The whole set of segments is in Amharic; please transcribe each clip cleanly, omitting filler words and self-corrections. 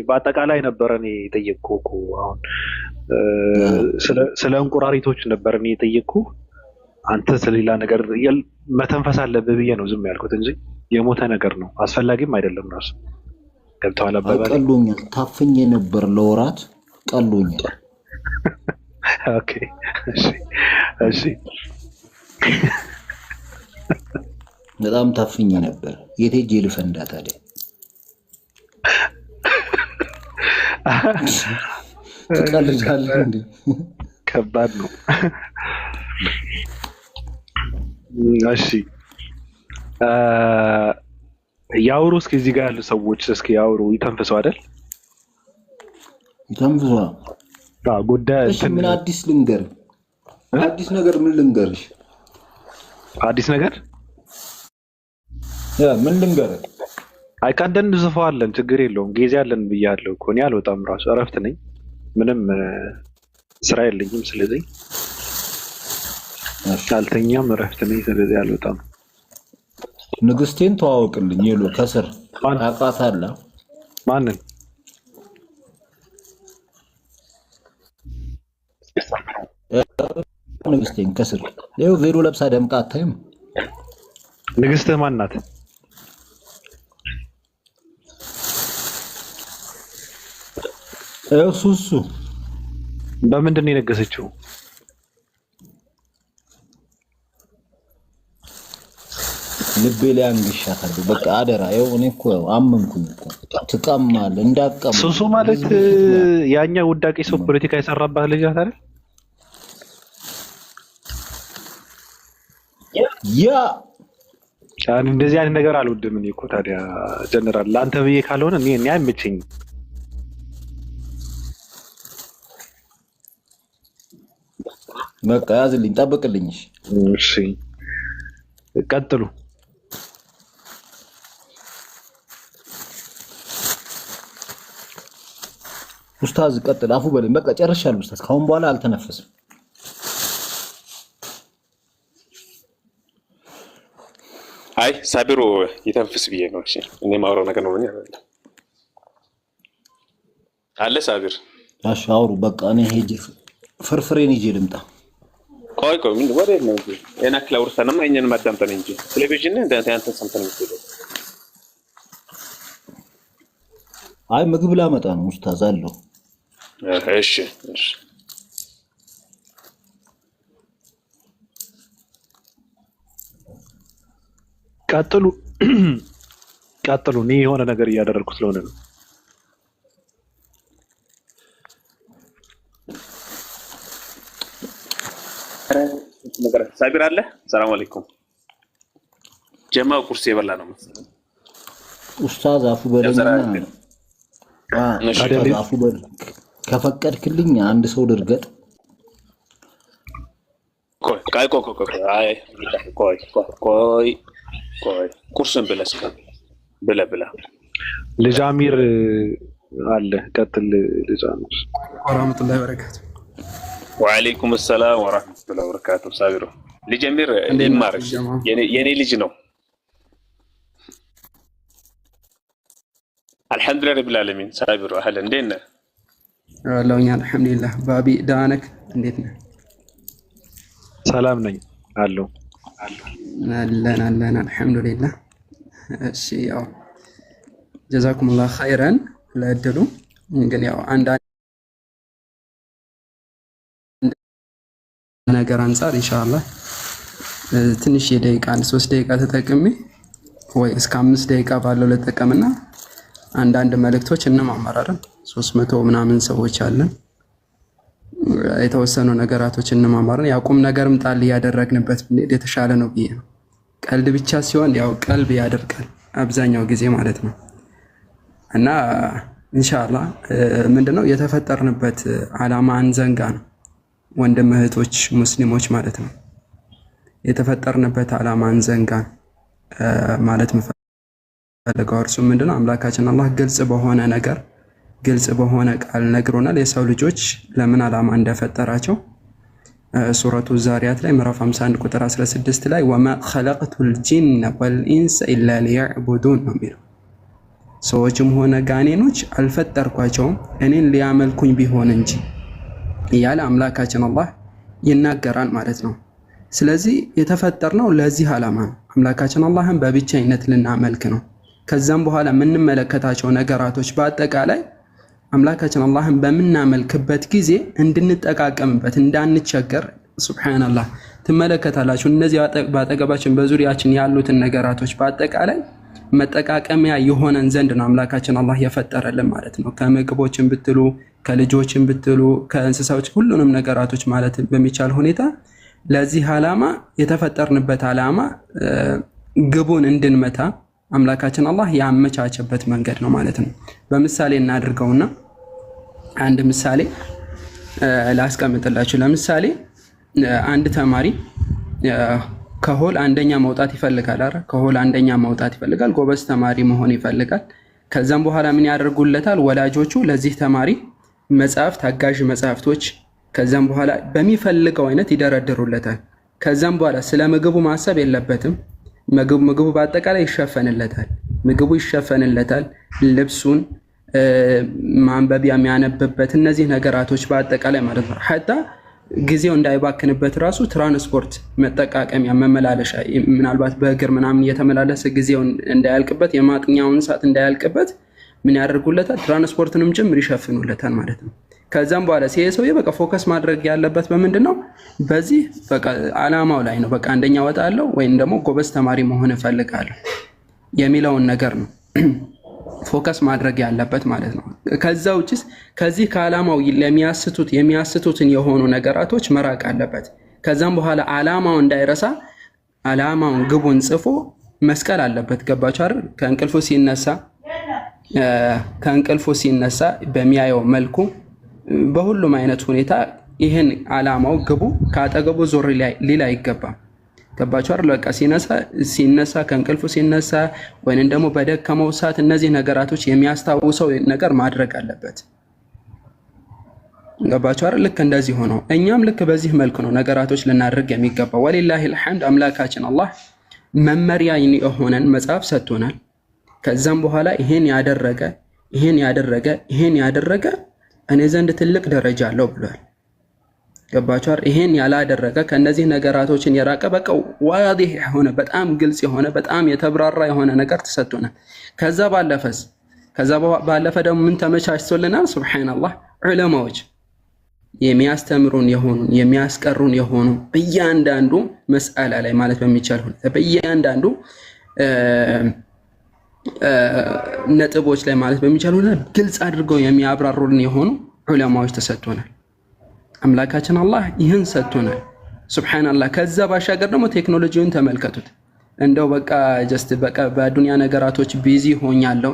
በአጠቃላይ ነበር እኔ የጠየቅኩህ እኮ አሁን ስለ እንቁራሪቶች ነበር እኔ የጠየቅኩህ። አንተ ስለሌላ ነገር መተንፈስ አለብህ ብዬ ነው ዝም ያልኩት እንጂ የሞተ ነገር ነው አስፈላጊም አይደለም። ራሱ ገብተዋል አባባሌ። ቀሎኛል፣ ታፍኜ ነበር ለወራት ቀሎኛል። ኦኬ እሺ እሺ። በጣም ታፍኜ ነበር። የት ሄጄ ልፈንዳ ታዲያ? ትቀልዳለህ እንዴ? ከባድ ነው። እሺ ያውሩ እስኪ እዚህ ጋር ያሉ ሰዎች እስኪ ያውሩ፣ ይተንፍሱ አይደል? ይተንፍሱ። ጉዳይ እሺ ምን አዲስ ልንገር? አዲስ ነገር ምን ልንገርሽ? አዲስ ነገር ምን ልንገር? አይካደን እንዝፈዋለን፣ ችግር የለውም። ጊዜ አለን ብያለሁ እኮ እኔ አልወጣም። ራሱ እረፍት ነኝ፣ ምንም ስራ የለኝም። ስለዚህ አልተኛም፣ እረፍት ነኝ። ስለዚህ አልወጣም። ንግስቴን ተዋወቅልኝ። ይሉ ከስር አውቃታለሁ። ማንን? ንግስቴን ከስር ይኸው ቬሎ ለብሳ ደምቃ አታይም? ንግስትህ ማን ናት? እሱ በምንድን ነው የነገሰችው? ልቤ ላይ አንግሻታለሁ። በቃ አደራ። ይኸው እኔ እኮ አመንኩኝ እኮ ትቀማለህ እንዳቀም። ሱሱ ማለት ያኛ ውዳቂ ሰው ፖለቲካ የሰራባት ልጅ ናት አይደል? ያ እንደዚህ አይነት ነገር አልወድም እኔ እኮ። ታዲያ ጀነራል ለአንተ ብዬ ካልሆነ እኔ አይመቸኝም። በቃ ያዝልኝ፣ ጠብቅልኝ። እሺ ቀጥሉ። ኡስታዝ ቀጥል። አፉ በለኝ። በቃ ጨርሻለሁ ኡስታዝ። ካሁን በኋላ አልተነፈስም። አይ ሳቢሩ ይተንፍስ ብዬ ነው። እሺ እኔ ማውራው ነገር ነው አለ ሳቢር። እሺ አውሩ። በቃ እኔ ሄጄ ፍርፍሬን ይዤ ልምጣ። ቆይ ምን ወሬ ነው እንጂ እኔ አክላውርተንም እኛን ማዳምጠን እንጂ ቴሌቪዥን እንደዚህ አንተ ሰምተን የምትሄደው? አይ ምግብ ላመጣ ነው ኡስታዝ አለው። እሺ እሺ ቀጥሉ ቀጥሉ። እኔ የሆነ ነገር እያደረኩ ስለሆነ ነው። ሳቢር አለ። ሰላም አለይኩም። ጀማው ቁርስ የበላ ነው መሰለኝ። ኡስታዝ አፉ በለኝና አፉ በል ከፈቀድክልኝ አንድ ሰው ድርገጥ። ቆይ ቁርስን ብላ ልጅ አሚር አለ። ቀጥል ልጅ አሚር። ወራህመቱላሂ ወበረካቱ። ወአለይኩም ሰላም ወራህመቱላሂ ወበረካቱ። ሳቢሩ ልጅ አሚር ይማርሽ የኔ ልጅ ነው። አልሐምዱሊላህ ረቢል ዓለሚን። ሳቢሩ አህለ እንዴት ነህ? አለሁኝ አልሐምዱሊላህ። ባቢ ደህና ነህ? እንዴት ነህ? ሰላም ነኝ አለሁ። አለን አልሐምዱሊላህ። እሺ ያው ጀዛኩሙላህ ኸይረን ለእድሉ። ግን ያው አንድ ነገር አንፃር ኢንሻአላህ ትንሽ የደቂቃ 3 ደቂቃ ተጠቅሜ ወይ እስከ 5 ደቂቃ ባለው ለተጠቀምና አንዳንድ መልእክቶች እንማማራለን። 300 ምናምን ሰዎች አለን። የተወሰኑ ነገራቶች እንማማራለን። ያቁም ነገርም ጣል ያደረግንበት የተሻለ ነው ብዬ ነው። ቀልድ ብቻ ሲሆን ያው ቀልብ ያደርቃል አብዛኛው ጊዜ ማለት ነው። እና ኢንሻአላህ ምንድነው የተፈጠርንበት ዓላማ አንዘንጋ ነው። ወንድም እህቶች ሙስሊሞች ማለት ነው። የተፈጠርንበት ዓላማ አንዘንጋ ማለት መፈለገው እርሱ ምንድነው አምላካችን አላህ ግልጽ በሆነ ነገር ግልጽ በሆነ ቃል ነግሮናል። የሰው ልጆች ለምን ዓላማ እንደፈጠራቸው ሱረቱ ዛሪያት ላይ ምዕራፍ 51 ቁጥር 16 ላይ ወማ ኸለቅቱል ጂነ ወልኢንሰ ኢላ ሊያዕቡዱን ነው የሚለው። ሰዎችም ሆነ ጋኔኖች አልፈጠርኳቸውም እኔን ሊያመልኩኝ ቢሆን እንጂ እያለ አምላካችን አላህ ይናገራል ማለት ነው። ስለዚህ የተፈጠርነው ለዚህ ዓላማ ነው። አምላካችን አላህን በብቸኝነት ልናመልክ ነው። ከዛም በኋላ የምንመለከታቸው ነገራቶች በአጠቃላይ አምላካችን አላህን በምናመልክበት ጊዜ እንድንጠቃቀምበት እንዳንቸገር ሱብሃንአላህ ትመለከታላችሁ። እነዚህ በአጠገባችን በዙሪያችን ያሉትን ነገራቶች በአጠቃላይ መጠቃቀሚያ የሆነን ዘንድ ነው አምላካችን አላህ የፈጠረልን ማለት ነው። ከምግቦችን ብትሉ ከልጆችን ብትሉ ከእንስሳዎች ሁሉንም ነገራቶች ማለት በሚቻል ሁኔታ ለዚህ ዓላማ የተፈጠርንበት ዓላማ ግቡን እንድንመታ አምላካችን አላህ ያመቻቸበት መንገድ ነው ማለት ነው። በምሳሌ እናድርገውና አንድ ምሳሌ ላስቀምጥላችሁ። ለምሳሌ አንድ ተማሪ ከሆል አንደኛ መውጣት ይፈልጋል አይደል? ከሆል አንደኛ መውጣት ይፈልጋል፣ ጎበዝ ተማሪ መሆን ይፈልጋል። ከዛም በኋላ ምን ያደርጉለታል ወላጆቹ? ለዚህ ተማሪ መጽሐፍት፣ አጋዥ መጽሐፍቶች ከዛም በኋላ በሚፈልገው አይነት ይደረድሩለታል። ከዛም በኋላ ስለ ምግቡ ማሰብ የለበትም። ምግቡ በአጠቃላይ ይሸፈንለታል። ምግቡ ይሸፈንለታል፣ ልብሱን፣ ማንበቢያ የሚያነብበት እነዚህ ነገራቶች በአጠቃላይ ማለት ነው። ሐታ ጊዜው እንዳይባክንበት ራሱ ትራንስፖርት መጠቃቀሚያ መመላለሻ፣ ምናልባት በእግር ምናምን እየተመላለሰ ጊዜው እንዳያልቅበት የማጥኛውን ሰዓት እንዳያልቅበት ምን ያደርጉለታል? ትራንስፖርትንም ጭምር ይሸፍኑለታል ማለት ነው። ከዛም በኋላ ሰውዬ በቃ ፎከስ ማድረግ ያለበት በምንድን ነው? በዚህ በቃ ዓላማው ላይ ነው። በቃ አንደኛ ወጣለሁ ወይም ደግሞ ጎበዝ ተማሪ መሆን እፈልጋለሁ የሚለውን ነገር ነው ፎከስ ማድረግ ያለበት ማለት ነው። ከዛ ውጭስ ከዚህ ከዓላማው የሚያስቱትን የሆኑ ነገራቶች መራቅ አለበት። ከዛም በኋላ ዓላማው እንዳይረሳ ዓላማውን ግቡን ጽፎ መስቀል አለበት። ገባችሁ አይደል? ከእንቅልፉ ሲነሳ በሚያየው መልኩ በሁሉም አይነት ሁኔታ ይህን ዓላማው ግቡ ካጠገቡ ዞር ሊል አይገባም። ገባችሁ አይደል? በቃ ሲነሳ ከእንቅልፉ ሲነሳ ወይንም ደግሞ በደከመው ሰዓት እነዚህ ነገራቶች የሚያስታውሰው ነገር ማድረግ አለበት። ገባችሁ አይደል? ልክ እንደዚህ ሆኖ እኛም ልክ በዚህ መልኩ ነው ነገራቶች ልናደርግ የሚገባው። ወሊላሂል ሐምድ አምላካችን አላህ መመሪያ የሆነን መጽሐፍ ሰጥቶናል። ከዛም በኋላ ይሄን ያደረገ እኔ ዘንድ ትልቅ ደረጃ አለው ብሏል። ገባችሁ አይደል? ይሄን ያላደረገ ከነዚህ ነገራቶችን የራቀ በቃ ዋዲህ የሆነ በጣም ግልጽ የሆነ በጣም የተብራራ የሆነ ነገር ተሰጥቶናል። ከዛ ባለፈ ደግሞ ምን ተመቻችቶልናል? ሱብሃንአላህ ዑለማዎች የሚያስተምሩን የሚያስቀሩን የሆኑ በእያንዳንዱ መስአላ ላይ ማለት በሚቻል ሁኔታ በእያንዳንዱ ነጥቦች ላይ ማለት በሚቻል ሁኔታ ግልጽ አድርገው የሚያብራሩልን የሆኑ ዑለማዎች ተሰጥቶናል። አምላካችን አላህ ይህን ሰጥቶናል። ሱብሃንአላህ። ከዛ ባሻገር ደግሞ ቴክኖሎጂውን ተመልከቱት። እንደው በቃ ጀስት በቃ በዱንያ ነገራቶች ቢዚ ሆኛለሁ፣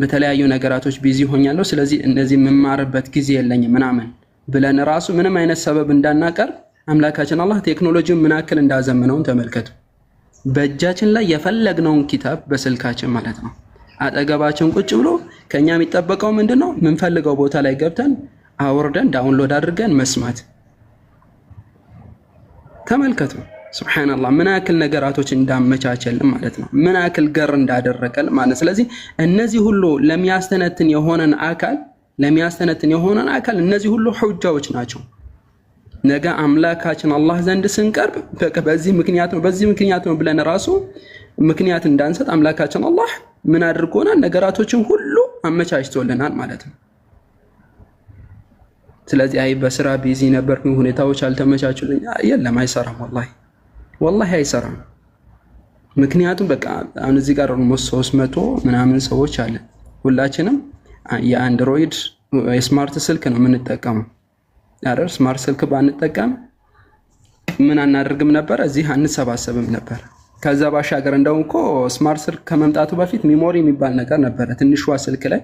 በተለያዩ ነገራቶች ቢዚ ሆኛለሁ፣ ስለዚህ እነዚህ የምማርበት ጊዜ የለኝም ምናምን ብለን ራሱ ምንም አይነት ሰበብ እንዳናቀር አምላካችን አላህ ቴክኖሎጂውን ምን ያክል እንዳዘመነውን ተመልከቱ። በእጃችን ላይ የፈለግነውን ኪታብ በስልካችን ማለት ነው አጠገባችን ቁጭ ብሎ ከኛ የሚጠበቀው ምንድነው? የምንፈልገው ቦታ ላይ ገብተን አውርደን ዳውንሎድ አድርገን መስማት። ተመልከቱ ሱብሃንአላህ ምን ያክል ነገራቶች እንዳመቻቸልን ማለት ነው፣ ምን ያክል ገር እንዳደረገልን ማለት። ስለዚህ እነዚህ ሁሉ ለሚያስተነትን የሆነን አካል እነዚህ ሁሉ ሁጃዎች ናቸው። ነገ አምላካችን አላህ ዘንድ ስንቀርብ በቃ በዚህ ምክንያት ነው ብለን ራሱ ምክንያት እንዳንሰጥ አምላካችን አላህ ምን አድርጎናል? ነገራቶችን ሁሉ አመቻችቶልናል ማለት ነው። ስለዚህ አይ በስራ ቢዚ ነበርኩኝ ሁኔታዎች አልተመቻቹልኝ፣ የለም አይሰራም፣ ወላሂ አይሰራም። ምክንያቱም በቃ አሁን እዚህ ጋር ኦልሞስት 300 ምናምን ሰዎች አለ። ሁላችንም የአንድሮይድ የስማርት ስልክ ነው የምንጠቀመው አይደል? ስማርት ስልክ ባንጠቀም ምን አናደርግም ነበር? እዚህ አንሰባሰብም ነበር። ከዛ ባሻገር እንደውም እኮ ስማርት ስልክ ከመምጣቱ በፊት ሚሞሪ የሚባል ነገር ነበረ። ትንሿ ስልክ ላይ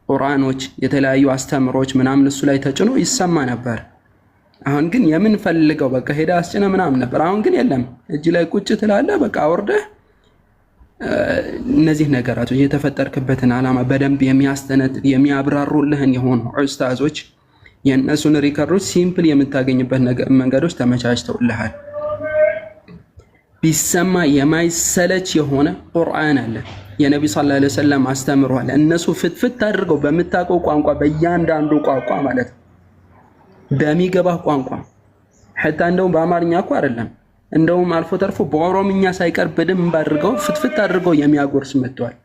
ቁርአኖች፣ የተለያዩ አስተምሮች ምናምን እሱ ላይ ተጭኖ ይሰማ ነበር። አሁን ግን የምንፈልገው በቃ ሄዳ አስጭነ ምናምን ነበር። አሁን ግን የለም፣ እጅ ላይ ቁጭ ትላለህ በቃ አውርደህ እነዚህ ነገራቶች የተፈጠርክበትን ዓላማ በደንብ የሚያብራሩልህን የሆኑ ኡስታዞች የእነሱን ሪከርዶች ሲምፕል የምታገኝበት መንገዶች ተመቻችተውልሃል። ቢሰማ የማይሰለች የሆነ ቁርአን አለ። የነብዩ ሰለላሁ ዐለይሂ ወሰለም አስተምሯል። እነሱ ፍትፍት አድርገው በምታውቀው ቋንቋ በእያንዳንዱ ቋንቋ ማለት በሚገባ ቋንቋ حتى እንደውም በአማርኛ እኮ አይደለም እንደውም አልፎ ተርፎ በኦሮምኛ ሳይቀር በደንብ አድርገው ፍትፍት አድርገው የሚያጎርስ መጥቷል።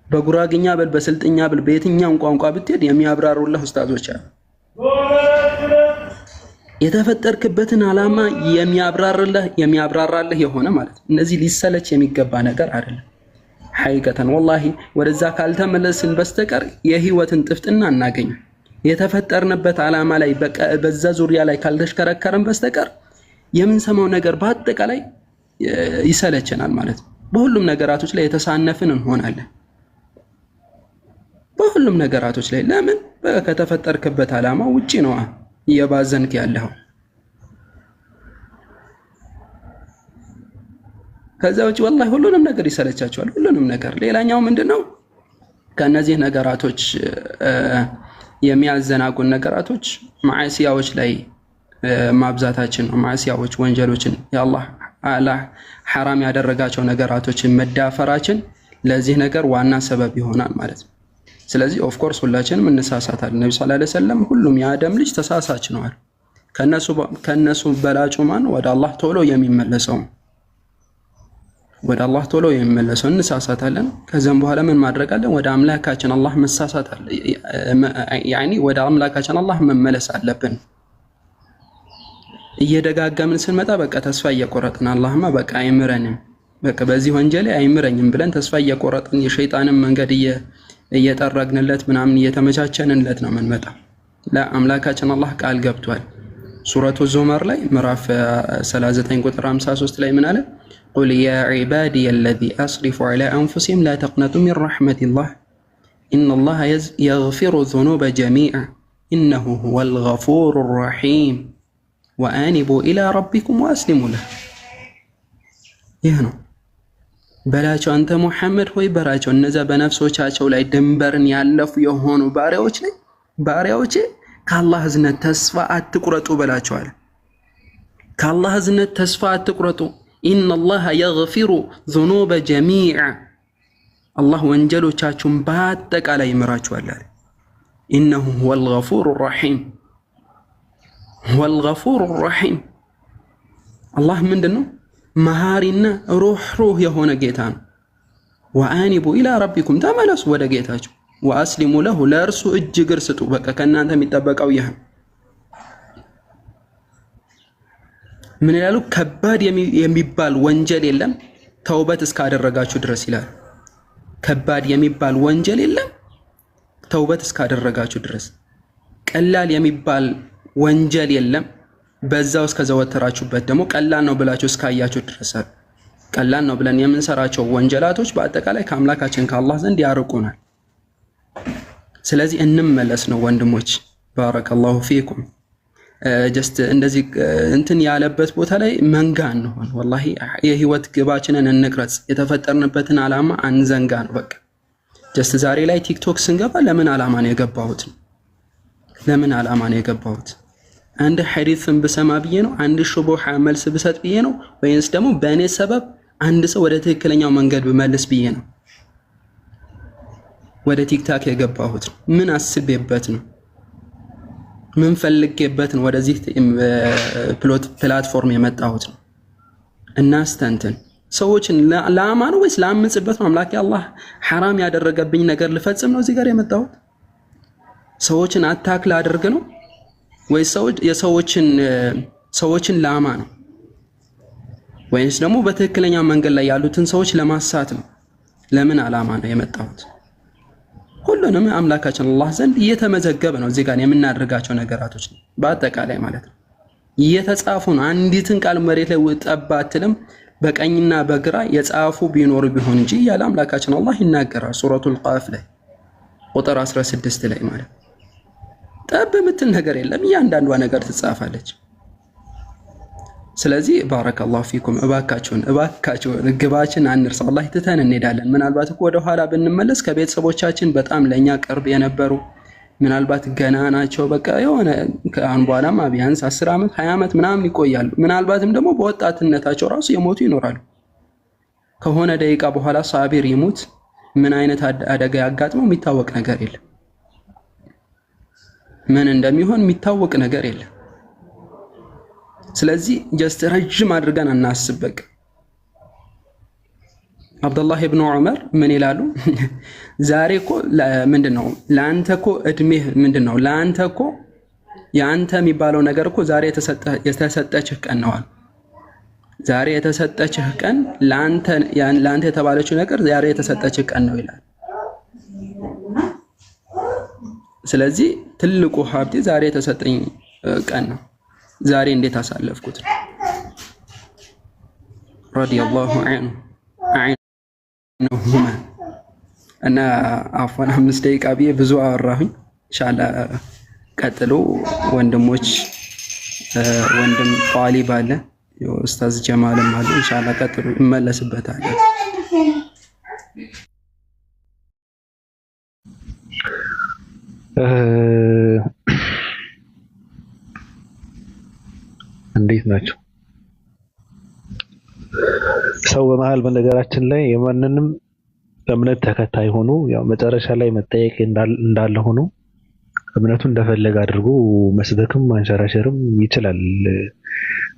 በጉራግኛ በል በስልጥኛ በል በየትኛው ቋንቋ ብትሄድ የሚያብራሩልህ ኡስታዞች አሉ። የተፈጠርክበትን ዓላማ የሚያብራራልህ የሆነ ማለት ነው። እነዚህ ሊሰለች የሚገባ ነገር አይደለም። ሐቂቀተን ወላሂ ወደዛ ካልተመለስን በስተቀር የህይወትን ጥፍጥና እናገኝ። የተፈጠርንበት ዓላማ ላይ በዛ ዙሪያ ላይ ካልተሽከረከርን በስተቀር የምንሰማው ነገር በአጠቃላይ ይሰለቸናል ማለት ነው። በሁሉም ነገራቶች ላይ የተሳነፍን እንሆናለን። በሁሉም ነገራቶች ላይ ለምን ከተፈጠርክበት ዓላማ ውጪ ነው እየባዘንክ ያለው። ከዛ ውጪ ወላሂ ሁሉንም ነገር ይሰለቻቸዋል። ሁሉንም ነገር ሌላኛው ምንድነው ከነዚህ ነገራቶች የሚያዘናጉን ነገራቶች ማዕሲያዎች ላይ ማብዛታችን ነው። ማዕሲያዎች ወንጀሎችን የአላህ ሐራም ያደረጋቸው ነገራቶችን መዳፈራችን ለዚህ ነገር ዋና ሰበብ ይሆናል ማለት ነው። ስለዚህ ኦፍ ኮርስ ሁላችንም እንሳሳታለን። ነብዩ ሰለላሁ ዐለይሂ ወሰለም ሁሉም የአደም ልጅ ተሳሳች ነው አሉ። ከነሱ በላጩ ማን ወደ አላህ ቶሎ የሚመለሰው እንሳሳታለን። ከዛም በኋላ ምን ማድረግ አለን? ወደ አምላካችን አላህ መሳሳት አለ ያኒ ወደ አምላካችን አላህ መመለስ አለብን። እየደጋገምን ስንመጣ በቃ ተስፋ እየቆረጥን አላህማ በቃ አይምረንም በቃ በዚህ ወንጀል አይምረኝም ብለን ተስፋ እየቆረጥን የሸይጣንን መንገድ እየጠረግንለት ምናምን እየተመቻቸንለት ነው መንመጣ። ለአምላካችን አላህ ቃል ገብቷል። ሱረቱ ዙመር ላይ ምዕራፍ 39 ቁጥር 53 ላይ ምን አለ? ቁል ያ ዒባዲየ አለዚ አስሪፉ ዐላ አንፉሲሂም ላ ተቅነጡ ሚን ረሕመቲላህ ኢነላሃ የግፊሩ ዙኑበ ጀሚዐ ኢነሁ ሁወል ገፉሩ ረሒም ወአኒቡ ኢላ ረቢኩም ወአስሊሙ ለህ። ይህ ነው በላቸው አንተ ሙሐመድ ሆይ በራቸው እነዚያ በነፍሶቻቸው ላይ ድንበርን ያለፉ የሆኑ ባሪያዎቼ ከአላህ እዝነት ተስፋ አትቁረጡ በላቸዋል። ከአላህ እዝነት ተስፋ አትቁረጡ። ኢነላሃ የግፊሩ ዙኑበ ጀሚዐ አላህ ወንጀሎቻችሁን በአጠቃላይ ይምራችኋል። ኢነሁ ሁወል ገፉሩ ረሒም ወልገፉሩ ረሒም አላህ ምንድነው? መሃሪና ሩህሩህ የሆነ ጌታ ነው። ወአኒቡ ኢላ ረቢኩም ተመለሱ ወደ ጌታችሁ፣ ወአስሊሙ ለሁ ለእርሱ እጅ እግር ስጡ። በቃ ከእናንተ የሚጠበቀው ይህ ምን ይላሉ? ከባድ የሚባል ወንጀል የለም ተውበት እስካደረጋችሁ ድረስ ይላል። ከባድ የሚባል ወንጀል የለም ተውበት እስካደረጋችሁ ድረስ። ቀላል የሚባል ወንጀል የለም በዛው እስከዘወተራችሁበት ደግሞ ቀላል ነው ብላችሁ እስካያችሁ ድረስ። ቀላል ነው ብለን የምንሰራቸው ወንጀላቶች በአጠቃላይ ከአምላካችን ከአላህ ዘንድ ያርቁናል። ስለዚህ እንመለስ ነው ወንድሞች። ባረከላሁ ፊኩም። ጀስት እንደዚህ እንትን ያለበት ቦታ ላይ መንጋ እንሆን። ወላሂ የህይወት ግባችንን እንቅረጽ። የተፈጠርንበትን ዓላማ አንዘንጋ ነው በቃ። ጀስት ዛሬ ላይ ቲክቶክ ስንገባ ለምን ዓላማ ነው የገባሁት? አንድ ሐዲስን ብሰማ ብዬ ነው? አንድ ሹቡሃ መልስ ብሰጥ ብዬ ነው? ወይንስ ደግሞ በእኔ ሰበብ አንድ ሰው ወደ ትክክለኛው መንገድ ብመልስ ብዬ ነው ወደ ቲክታክ የገባሁት? ምን አስቤበት ነው? ምን ፈልጌበት ነው ወደዚህ ፕላትፎርም የመጣሁት ነው? እናስተንትን። ሰዎችን ለአማ ነው ወይስ ላምጽበት ነው? አምላኬ አላህ ሐራም ያደረገብኝ ነገር ልፈጽም ነው እዚህ ጋር የመጣሁት? ሰዎችን አታክ ላድርግ ነው ወይስ ሰዎችን ላማ ነው? ወይስ ደግሞ በትክክለኛ መንገድ ላይ ያሉትን ሰዎች ለማሳት ነው? ለምን ዓላማ ነው የመጣሁት? ሁሉንም አምላካችን አላህ ዘንድ እየተመዘገበ ነው። እዚህ ጋር የምናደርጋቸው ነገራቶች ነው በአጠቃላይ ማለት ነው እየተጻፉ ነው። አንዲትን ቃል መሬት ላይ ጠብ አትልም። በቀኝና በግራ የጻፉ ቢኖር ቢሆን እንጂ ያለ አምላካችን አላህ ይናገራል። ሱረቱል ቃፍ ላይ ቁጥር 16 ላይ ማለት ጠብ የምትል ነገር የለም። እያንዳንዷ ነገር ትጻፋለች። ስለዚህ ባረከላሁ ፊኩም። እባካችሁን ግባችን አንርሳ። ወላሂ ትተን እንሄዳለን። ምናልባት እኮ ወደ ኋላ ብንመለስ ከቤተሰቦቻችን በጣም ለኛ ቅርብ የነበሩ ምናልባት ገና ናቸው በቃ የሆነ ከአሁን በኋላማ ቢያንስ 10 ዓመት 20 ዓመት ምናምን ይቆያሉ። ምናልባትም ደግሞ በወጣትነታቸው ራሱ የሞቱ ይኖራሉ። ከሆነ ደቂቃ በኋላ ሳቢር ይሙት ምን አይነት አደጋ ያጋጥመው የሚታወቅ ነገር የለም። ምን እንደሚሆን የሚታወቅ ነገር የለም። ስለዚህ ጀስት ረጅም አድርገን እናስብ። በቃ አብዱላህ ኢብኑ ዑመር ምን ይላሉ? ዛሬ እኮ ምንድነው ለአንተ እኮ እድሜህ ምንድነው? ለአንተ እኮ የአንተ የሚባለው ነገር እኮ ዛሬ የተሰጠችህ ቀን ነው አሉ። ዛሬ የተሰጠችህ ቀን ለአንተ የተባለችው ነገር ዛሬ የተሰጠችህ ቀን ነው ይላል። ስለዚህ ትልቁ ሀብቴ ዛሬ የተሰጠኝ ቀን ነው። ዛሬ እንዴት አሳለፍኩት? ረዲየላሁ ዐንሁማ እና አፎን 5 ደቂቃ ብዬ ብዙ አወራሁኝ። ኢንሻአላህ ቀጥሎ ወንድሞች ወንድም ጧሊብ አለ፣ ኡስታዝ ጀማልም አለ። ኢንሻአላህ ቀጥሎ እመለስበታለሁ። እንዴት ናቸው? ሰው በመሃል በነገራችን ላይ የማንንም እምነት ተከታይ ሆኖ ያው መጨረሻ ላይ መጠየቅ እንዳለ ሆኖ እምነቱ እንደፈለገ አድርጎ መስበክም ማንሸራሸርም ይችላል።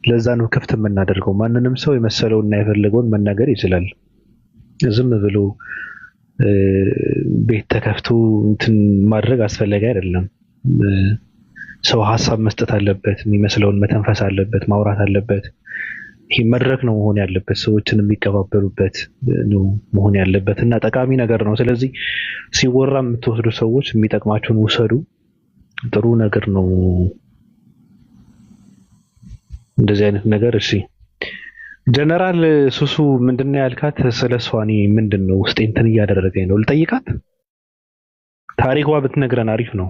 ለዛ ነው ክፍት የምናደርገው። ማንንም ሰው የመሰለውና የፈለገውን መናገር ይችላል። ዝም ብሎ ቤት ተከፍቶ እንትን ማድረግ አስፈላጊ አይደለም። ሰው ሀሳብ መስጠት አለበት፣ የሚመስለውን መተንፈስ አለበት፣ ማውራት አለበት። ይህ መድረክ ነው መሆን ያለበት፣ ሰዎችን የሚቀባበሉበት ነው መሆን ያለበት እና ጠቃሚ ነገር ነው። ስለዚህ ሲወራ የምትወስዱ ሰዎች የሚጠቅማችሁን ውሰዱ። ጥሩ ነገር ነው እንደዚህ አይነት ነገር። እሺ ጀነራል ሱሱ ምንድነው ያልካት? ስለሷ እኔ ምንድነው ውስጤ እንትን እያደረገኝ ነው። ልጠይቃት፣ ታሪኳ ብትነግረን አሪፍ ነው።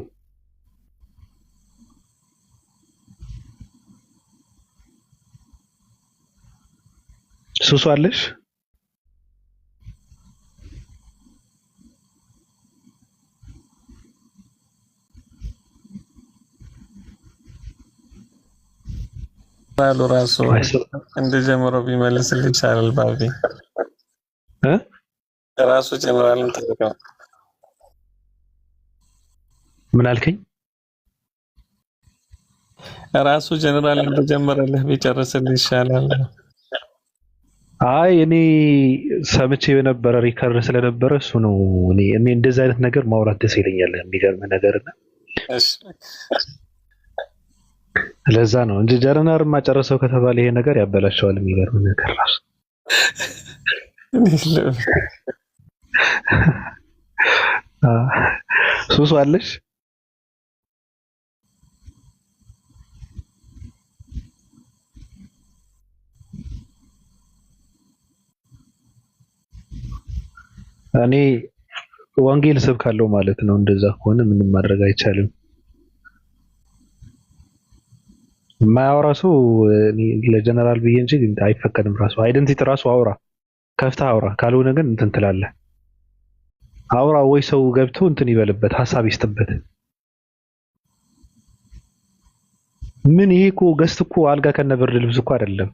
ሱሱ አለሽ? ባሉ ራሱ እንደጀመረው ቢመልስልኝ ይችላል። ባቢ ራሱ ጀነራል እንተቀው። ምን አልከኝ? ራሱ ጀነራል እንደጀመረልህ ቢጨርስልህ ይሻላል። አይ እኔ ሰምቼ የነበረ ሪከርድ ስለነበረ እሱ ነው። እኔ እንደዚህ አይነት ነገር ማውራት ደስ ይለኛል። የሚገርም ነገርና እሺ ለዛ ነው እንጂ ጀነራል ማጨረሰው ከተባለ ይሄ ነገር ያበላሸዋል። የሚገርም ነገር ራሱ ሱሱ አለሽ? እኔ ወንጌል ሰብካለሁ ማለት ነው። እንደዛ ከሆነ ምንም ማድረግ አይቻልም። የማያወራ ሰው ለጀነራል ብዬ እንጂ አይፈቀድም። ራሱ አይደንቲቲ ራሱ አውራ፣ ከፍተህ አውራ። ካልሆነ ግን እንትን ትላለህ። አውራ ወይ ሰው ገብቶ እንትን ይበልበት፣ ሀሳብ ይስጥበት። ምን ይሄ እኮ ገስት እኮ አልጋ ከነበርድ ልብስ እኮ አይደለም።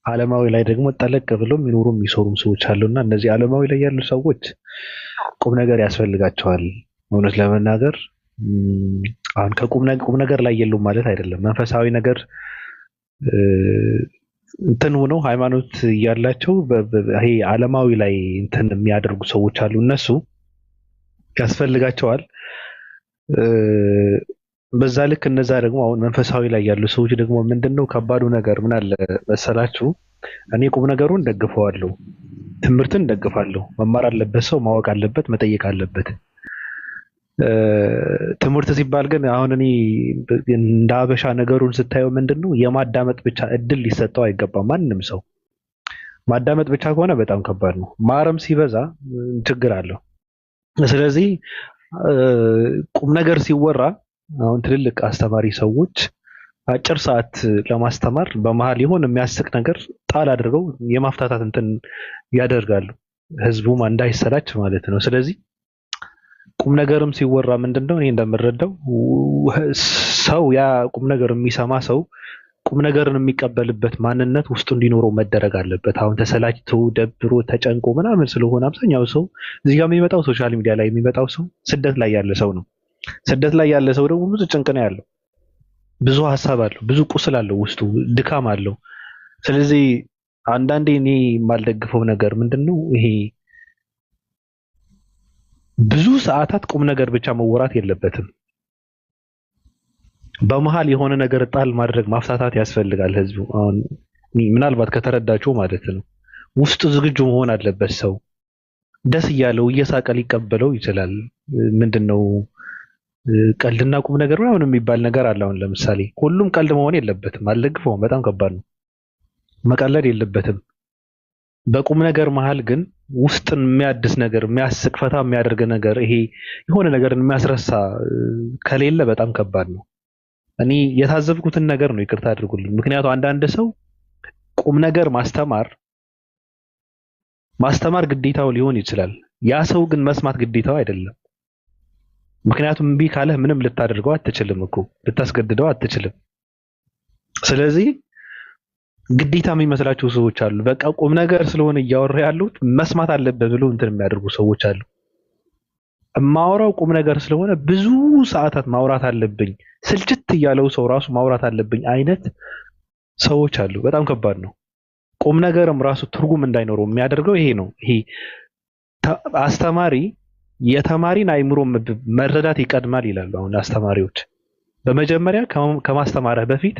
ዓለማዊ ላይ ደግሞ ጠለቅ ብለው የሚኖሩ የሚሰሩም ሰዎች አሉና እነዚህ ዓለማዊ ላይ ያሉ ሰዎች ቁም ነገር ያስፈልጋቸዋል። እውነት ለመናገር አሁን ከቁም ነገር ላይ የሉም ማለት አይደለም። መንፈሳዊ ነገር እንትን ሆነው ሃይማኖት እያላቸው ይሄ ዓለማዊ ላይ እንትን የሚያደርጉ ሰዎች አሉ። እነሱ ያስፈልጋቸዋል። በዛ ልክ እነዛ ደግሞ አሁን መንፈሳዊ ላይ ያሉ ሰዎች ደግሞ ምንድነው ከባዱ ነገር ምን አለ መሰላችሁ? እኔ ቁም ነገሩን ደግፈዋለሁ፣ ትምህርትን ደግፋለሁ። መማር አለበት ሰው ማወቅ አለበት፣ መጠየቅ አለበት። ትምህርት ሲባል ግን አሁን እኔ እንደ አበሻ ነገሩን ስታየው ምንድነው የማዳመጥ ብቻ እድል ሊሰጠው አይገባም። ማንም ሰው ማዳመጥ ብቻ ከሆነ በጣም ከባድ ነው። ማረም ሲበዛ ችግር አለው። ስለዚህ ቁም ነገር ሲወራ አሁን ትልልቅ አስተማሪ ሰዎች አጭር ሰዓት ለማስተማር በመሃል ይሆን የሚያስቅ ነገር ጣል አድርገው የማፍታታት እንትን ያደርጋሉ፣ ህዝቡም እንዳይሰላች ማለት ነው። ስለዚህ ቁም ነገርም ሲወራ ምንድነው እኔ እንደምረዳው ሰው ያ ቁም ነገር የሚሰማ ሰው ቁም ነገርን የሚቀበልበት ማንነት ውስጡ እንዲኖረው መደረግ አለበት። አሁን ተሰላችቶ ደብሮ ተጨንቆ ምናምን ስለሆነ አብዛኛው ሰው እዚህ ጋር የሚመጣው ሶሻል ሚዲያ ላይ የሚመጣው ሰው ስደት ላይ ያለ ሰው ነው። ስደት ላይ ያለ ሰው ደግሞ ብዙ ጭንቅ ነው ያለው፣ ብዙ ሀሳብ አለው፣ ብዙ ቁስል አለው፣ ውስጡ ድካም አለው። ስለዚህ አንዳንዴ እኔ የማልደግፈው ነገር ምንድነው ይሄ ብዙ ሰዓታት ቁም ነገር ብቻ መወራት የለበትም። በመሃል የሆነ ነገር ጣል ማድረግ ማፍታታት ያስፈልጋል። ህዝቡ አሁን ምናልባት ከተረዳችሁ ማለት ነው ውስጡ ዝግጁ መሆን አለበት። ሰው ደስ እያለው እየሳቀ ሊቀበለው ይችላል። ምንድነው ቀልድና ቁም ነገር ምናምን የሚባል ነገር አለ። አሁን ለምሳሌ ሁሉም ቀልድ መሆን የለበትም፣ አልደግፈውም። በጣም ከባድ ነው። መቀለድ የለበትም። በቁም ነገር መሃል ግን ውስጥን የሚያድስ ነገር፣ የሚያስቅ ፈታ የሚያደርግ ነገር፣ ይሄ የሆነ ነገርን የሚያስረሳ ከሌለ በጣም ከባድ ነው። እኔ የታዘብኩትን ነገር ነው፣ ይቅርታ አድርጉልኝ። ምክንያቱም አንዳንድ ሰው ቁም ነገር ማስተማር ግዴታው ሊሆን ይችላል። ያ ሰው ግን መስማት ግዴታው አይደለም። ምክንያቱም እምቢ ካለህ ምንም ልታደርገው አትችልም እኮ፣ ልታስገድደው አትችልም። ስለዚህ ግዴታ የሚመስላቸው ሰዎች አሉ። በቃ ቁም ነገር ስለሆነ እያወራ ያሉት መስማት አለበት ብሎ እንትን የሚያደርጉ ሰዎች አሉ። እማወራው ቁም ነገር ስለሆነ ብዙ ሰዓታት ማውራት አለብኝ፣ ስልችት እያለው ሰው ራሱ ማውራት አለብኝ አይነት ሰዎች አሉ። በጣም ከባድ ነው። ቁም ነገርም ራሱ ትርጉም እንዳይኖረው የሚያደርገው ይሄ ነው። ይሄ አስተማሪ የተማሪን አይምሮ መረዳት ይቀድማል ይላሉ አሁን አስተማሪዎች። በመጀመሪያ ከማስተማርህ በፊት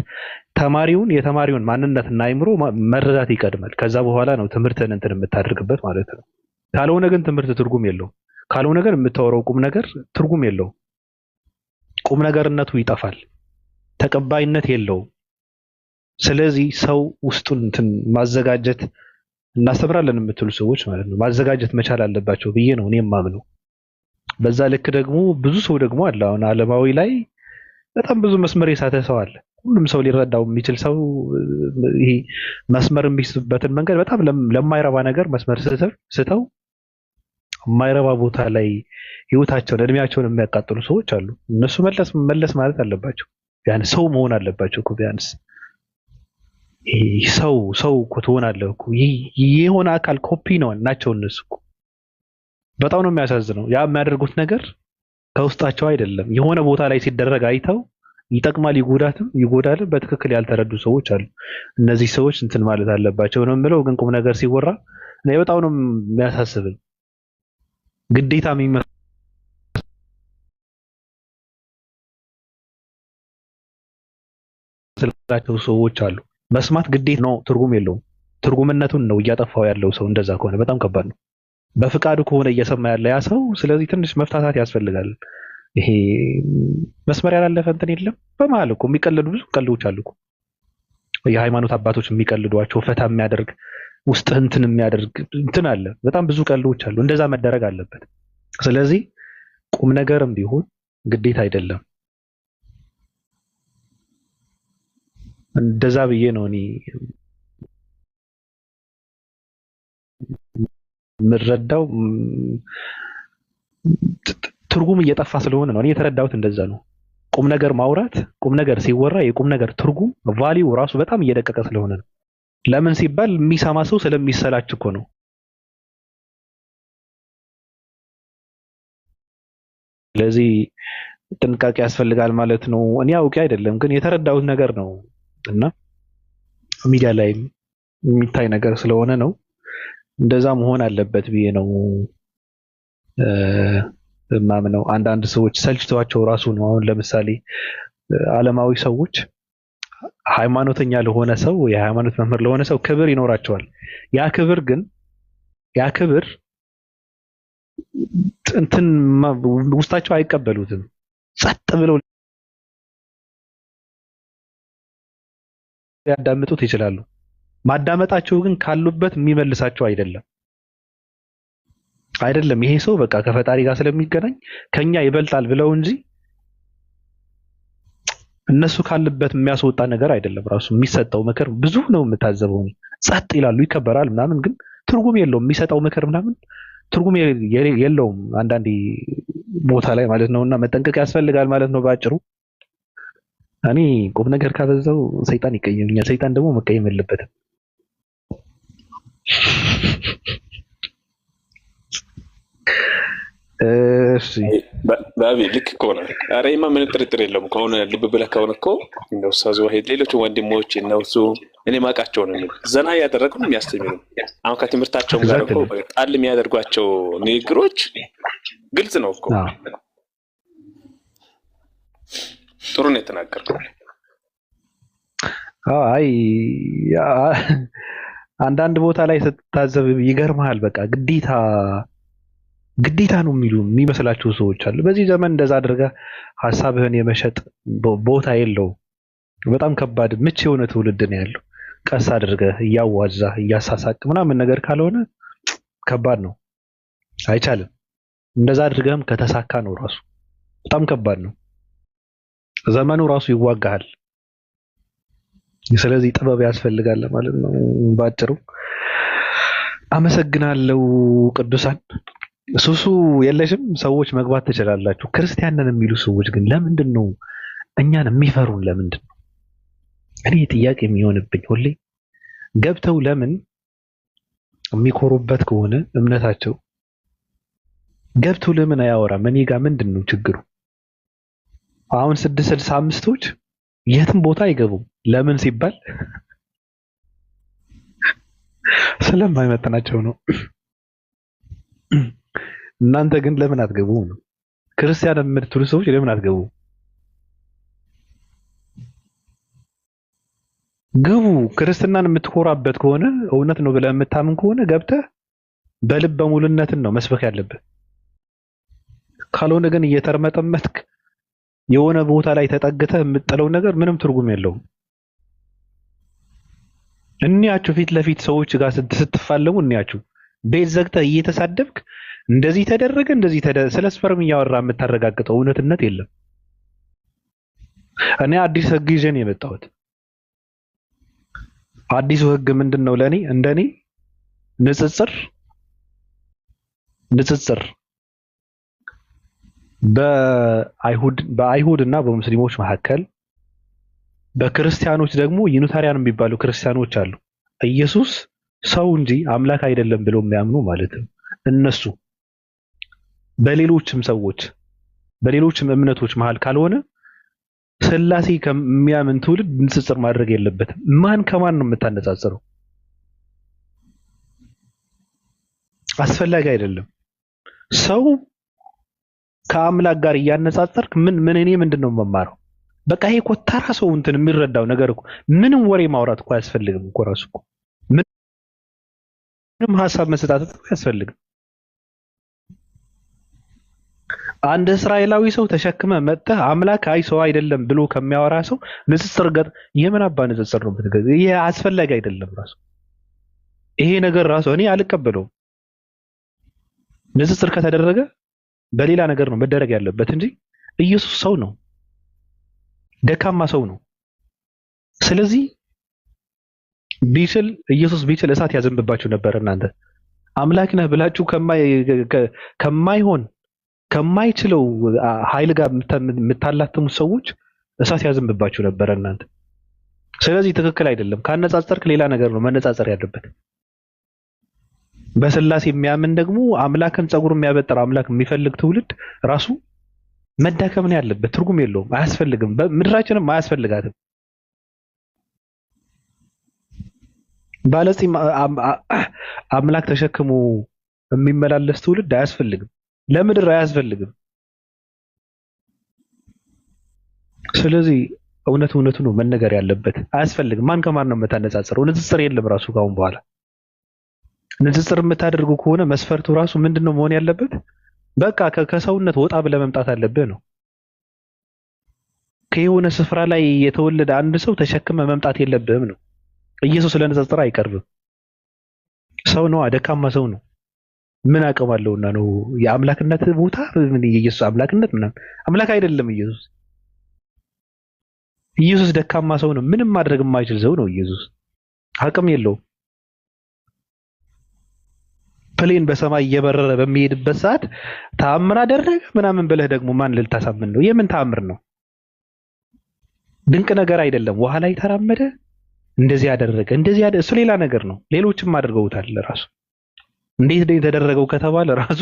የተማሪውን ማንነትና አይምሮ መረዳት ይቀድማል። ከዛ በኋላ ነው ትምህርትን እንትን የምታደርግበት ማለት ነው። ካልሆነ ግን ትምህርት ትርጉም የለውም። ካልሆነ ግን የምታወራው ቁም ነገር ትርጉም የለውም። ቁም ነገርነቱ ይጠፋል፣ ተቀባይነት የለውም። ስለዚህ ሰው ውስጡን እንትን ማዘጋጀት እናስተምራለን የምትሉ ሰዎች ማለት ነው ማዘጋጀት መቻል አለባቸው ብዬ ነው እኔ የማምነው። በዛ ልክ ደግሞ ብዙ ሰው ደግሞ አለ አሁን ዓለማዊ ላይ በጣም ብዙ መስመር የሳተ ሰው አለ። ሁሉም ሰው ሊረዳው የሚችል ሰው ይሄ መስመር የሚስበትን መንገድ በጣም ለማይረባ ነገር መስመር ስተው የማይረባ ቦታ ላይ ህይወታቸውን እድሜያቸውን የሚያቃጥሉ ሰዎች አሉ። እነሱ መለስ ማለት አለባቸው። ቢያንስ ሰው መሆን አለባቸው እኮ ቢያንስ ሰው እኮ ትሆናለህ እኮ የሆነ አካል ኮፒ ነው ናቸው እነሱ እኮ። በጣም ነው የሚያሳዝነው። ያ የሚያደርጉት ነገር ከውስጣቸው አይደለም። የሆነ ቦታ ላይ ሲደረግ አይተው ይጠቅማል ይጎዳል በትክክል ያልተረዱ ሰዎች አሉ። እነዚህ ሰዎች እንትን ማለት አለባቸው ነው የምለው። ግን ቁም ነገር ሲወራ እኔ በጣም ነው የሚያሳስብኝ። ግዴታ የሚመስላቸው ሰዎች አሉ። መስማት ግዴታ ነው፣ ትርጉም የለውም። ትርጉምነቱን ነው እያጠፋው ያለው ሰው። እንደዛ ከሆነ በጣም ከባድ ነው። በፍቃዱ ከሆነ እየሰማ ያለ ያ ሰው፣ ስለዚህ ትንሽ መፍታታት ያስፈልጋል። ይሄ መስመር ያላለፈ እንትን የለም። በመሀል እኮ የሚቀልዱ ብዙ ቀልዶች አሉ እኮ የሃይማኖት አባቶች የሚቀልዷቸው ፈታ የሚያደርግ ውስጥ እንትን የሚያደርግ እንትን አለ። በጣም ብዙ ቀልዶች አሉ። እንደዛ መደረግ አለበት። ስለዚህ ቁም ነገርም ቢሆን ግዴታ አይደለም። እንደዛ ብዬ ነው እኔ የምረዳው። ትርጉም እየጠፋ ስለሆነ ነው እኔ የተረዳሁት። እንደዛ ነው። ቁም ነገር ማውራት፣ ቁም ነገር ሲወራ የቁም ነገር ትርጉም ቫሊዩ ራሱ በጣም እየደቀቀ ስለሆነ ነው። ለምን ሲባል የሚሰማ ሰው ስለሚሰላች እኮ ነው። ስለዚህ ጥንቃቄ ያስፈልጋል ማለት ነው። እኔ አውቄ አይደለም ግን የተረዳሁት ነገር ነው እና ሚዲያ ላይ የሚታይ ነገር ስለሆነ ነው። እንደዛ መሆን አለበት ብዬ ነው ማምነው። አንዳንድ ሰዎች ሰልችተዋቸው ራሱ ነው። አሁን ለምሳሌ ዓለማዊ ሰዎች ሃይማኖተኛ ለሆነ ሰው የሃይማኖት መምህር ለሆነ ሰው ክብር ይኖራቸዋል። ያ ክብር እንትን ውስጣቸው አይቀበሉትም። ጸጥ ብለው ሊያዳምጡት ይችላሉ። ማዳመጣቸው ግን ካሉበት የሚመልሳቸው አይደለም። ይሄ ሰው በቃ ከፈጣሪ ጋር ስለሚገናኝ ከኛ ይበልጣል ብለው እንጂ እነሱ ካሉበት የሚያስወጣ ነገር አይደለም። ራሱ የሚሰጠው ምክር ብዙ ነው የምታዘበው። ጸጥ ይላሉ፣ ይከበራል ምናምን፣ ግን ትርጉም የለውም። የሚሰጠው ምክር ምናምን ትርጉም የለውም አንዳንዴ ቦታ ላይ ማለት ነውና መጠንቀቅ ያስፈልጋል ማለት ነው ባጭሩ። እኔ ቁም ነገር ካበዛው ሰይጣን ይቀየመኛል። ሰይጣን ደግሞ መቀየም የለበትም። እሺ ባቢ ልክ እኮ ነው። ኧረ ይማ ምን ጥርጥር የለውም። ከሆነ ልብ ብለህ ከሆነ እኮ እንደው ኡስታዝ ዋሂድ ሌሎች ወንድሞች እነሱ እኔ ማውቃቸው ነው የሚሉ ዘና እያደረጉ ነው የሚያስተምሩ። አሁን ከትምህርታቸውም ጋር እኮ ጣል የሚያደርጓቸው ንግግሮች ግልጽ ነው እኮ። ጥሩ ነው የተናገርከው። አይ አንዳንድ ቦታ ላይ ስትታዘብ ይገርምሃል። በቃ ግዴታ ነው የሚሉ የሚመስላቸው ሰዎች አሉ። በዚህ ዘመን እንደዛ አድርገህ ሀሳብህን የመሸጥ ቦታ የለውም። በጣም ከባድ ምች የሆነ ትውልድ ነው ያለው። ቀስ አድርገህ እያዋዛህ እያሳሳቅ ምናምን ነገር ካልሆነ ከባድ ነው፣ አይቻልም። እንደዛ አድርገህም ከተሳካ ነው ራሱ በጣም ከባድ ነው። ዘመኑ ራሱ ይዋጋሃል። ስለዚህ ጥበብ ያስፈልጋል ማለት ነው ባጭሩ። አመሰግናለሁ ቅዱሳን። ሱሱ የለሽም፣ ሰዎች መግባት ትችላላችሁ። ክርስቲያንን የሚሉ ሰዎች ግን ለምንድን ነው እኛን የሚፈሩን? ለምንድን ነው? እኔ ጥያቄ የሚሆንብኝ ሁሌ ገብተው ለምን የሚኮሩበት ከሆነ እምነታቸው ገብተው ለምን አያወራም? እኔ ጋር ምንድን ነው ችግሩ? አሁን 665ቶች የትም ቦታ አይገቡም። ለምን ሲባል ስለማይመጥናቸው ነው። እናንተ ግን ለምን አትገቡም ነው? ክርስቲያን የምትሉ ሰዎች ለምን አትገቡም? ግቡ። ክርስትናን የምትኮራበት ከሆነ እውነት ነው ብለህ የምታምን ከሆነ ገብተህ በልበ ሙሉነትን ነው መስበክ ያለብህ። ካልሆነ ግን እየተርመጠመጥክ የሆነ ቦታ ላይ ተጠግተህ የምጥለው ነገር ምንም ትርጉም የለውም። እንያችሁ ፊት ለፊት ሰዎች ጋር ስትፋለሙ እንያችሁ ቤት ዘግተህ እየተሳደብክ እንደዚህ ተደረገ ስለ ስፐርም እያወራ የምታረጋግጠው እውነትነት የለም። እኔ አዲስ ህግ ይዤ ነው የመጣሁት። አዲሱ ህግ ምንድነው? ለኔ እንደኔ ንጽጽር በአይሁድ እና በሙስሊሞች መካከል፣ በክርስቲያኖች ደግሞ ዩኒታሪያን የሚባሉ ክርስቲያኖች አሉ። ኢየሱስ ሰው እንጂ አምላክ አይደለም ብለው የሚያምኑ ማለት ነው። እነሱ በሌሎችም ሰዎች በሌሎችም እምነቶች መሃል ካልሆነ ስላሴ ከሚያምን ትውልድ ንጽጽር ማድረግ የለበትም። ማን ከማን ነው የምታነጻጽረው? አስፈላጊ አይደለም። ሰው ከአምላክ ጋር እያነጻጸርክ እኔ ምንድነው መማረው? በቃ ይሄ እኮ ተራ ሰው እንትን የሚረዳው ነገር እኮ ምንም ወሬ ማውራት እኮ አያስፈልግም እኮ ራሱ እኮ ምንም ሀሳብ መሰጣጠት እኮ አያስፈልግም። አንድ እስራኤላዊ ሰው ተሸክመ መጥተህ አምላክ አይ ሰው አይደለም ብሎ ከሚያወራ ሰው ንጽጽር የምን አባ ንጽጽር ነው የምትገዛ? ይሄ አስፈላጊ አይደለም ራሱ። ይሄ ነገር ራሱ እኔ አልቀበለውም። ንጽጽር ከተደረገ በሌላ ነገር ነው መደረግ ያለበት እንጂ ኢየሱስ ሰው ነው፣ ደካማ ሰው ነው። ስለዚህ ኢየሱስ ቢችል እሳት ያዘንብባችሁ ነበር። እናንተ አምላክ ነህ ብላችሁ ከማይችለው ኃይል ጋር የምታላትሙ ሰዎች እሳት ያዘንብባችሁ ነበር እናንተ። ስለዚህ ትክክል አይደለም። ካነጻጸርክ ሌላ ነገር ነው መነጻጸር ያለበት። በስላሴ የሚያምን ደግሞ አምላክን ጸጉር የሚያበጥር አምላክ የሚፈልግ ትውልድ ራሱ መዳከም ነው ያለበት። ትርጉም የለውም፣ አያስፈልግም። ምድራችንም አያስፈልጋትም። ባለጺም አምላክ ተሸክሞ የሚመላለስ ትውልድ አያስፈልግም፣ ለምድር አያስፈልግም። ስለዚህ እውነቱ ነው መነገር ያለበት። አያስፈልግም። ማን ከማን ነው የምታነጻጽረው? ንጽጽር የለም ራሱ ካሁን በኋላ። ንጽጽር የምታደርጉ ከሆነ መስፈርቱ ራሱ ምንድነው መሆን ያለበት? በቃ ከሰውነት ወጣ ብለህ መምጣት አለብህ ነው። ከየሆነ ስፍራ ላይ የተወለደ አንድ ሰው ተሸክመ መምጣት የለብህም ነው። ኢየሱስ ለንጽጽር አይቀርብም። ሰው ነው፣ ደካማ ሰው ነው። ምን አቅም አለውና ነው የአምላክነት ቦታ? ምን የኢየሱስ አምላክነት ምናምን አምላክ አይደለም ኢየሱስ። ኢየሱስ ደካማ ሰው ነው። ምንም ማድረግ የማይችል ሰው ነው ኢየሱስ። አቅም የለውም። ፕሌን በሰማይ እየበረረ በሚሄድበት ሰዓት ተአምር አደረገ ምናምን ብለህ ደግሞ ማን ልታሳምን ነው? የምን ተአምር ነው? ድንቅ ነገር አይደለም። ውሃ ላይ ተራመደ፣ እንደዚህ ያደረገ እሱ ሌላ ነገር ነው። ሌሎችም አድርገውታል ራሱ። እንዴት ነው የተደረገው ከተባለ ራሱ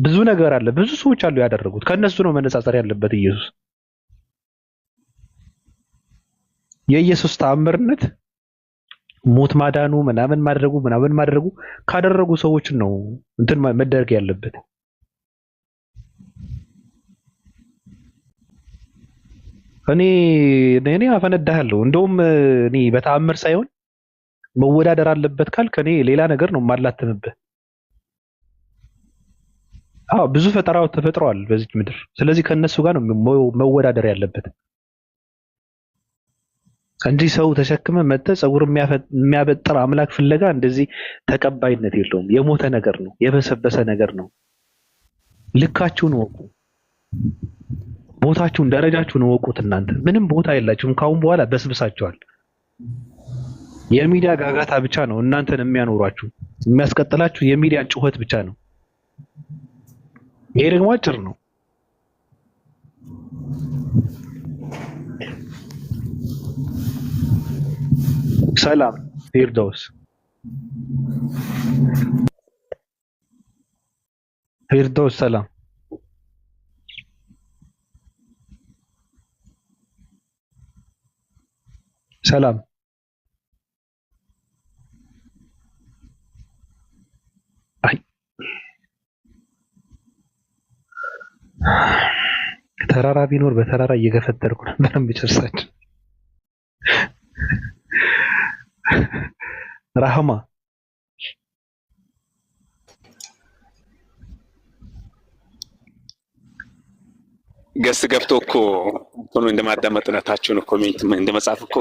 ብዙ ነገር አለ። ብዙ ሰዎች አሉ ያደረጉት። ከነሱ ነው መነጻጸር ያለበት ኢየሱስ። የኢየሱስ ተአምርነት ሞት ማዳኑ ምናምን ማድረጉ ካደረጉ ሰዎች ነው እንትን መደረግ ያለበት። እኔ አፈነዳለሁ። እንደውም እኔ በተአምር ሳይሆን መወዳደር አለበት ካልክ እኔ ሌላ ነገር ነው የማላትምበት። ብዙ ፈጠራዎች ተፈጥረዋል በዚህ ምድር። ስለዚህ ከነሱ ጋር ነው መወዳደር ያለበት እንጂ ሰው ተሸክመ መተ ጸጉር የሚያበጥር አምላክ ፍለጋ እንደዚህ ተቀባይነት የለውም። የሞተ ነገር ነው፣ የበሰበሰ ነገር ነው። ልካችሁን ወቁ፣ ቦታችሁን፣ ደረጃችሁን ወቁት። እናንተ ምንም ቦታ የላችሁም። ካሁን በኋላ በስብሳችኋል። የሚዲያ ጋጋታ ብቻ ነው እናንተን የሚያኖራችሁ፣ የሚያስቀጥላችሁ የሚዲያ ጩኸት ብቻ ነው። ይሄ ደግሞ አጭር ነው። ሰላም ፊርዶስ ሰላም ሰላም። አይ ተራራ ቢኖር በተራራ እየገፈተርኩ ነበር የምጨርሳቸው። ራህማ ገስ ገብቶ እኮ እንትኑ እንደማዳመጥነታችሁን ኮሜንት እንደመጻፍ እኮ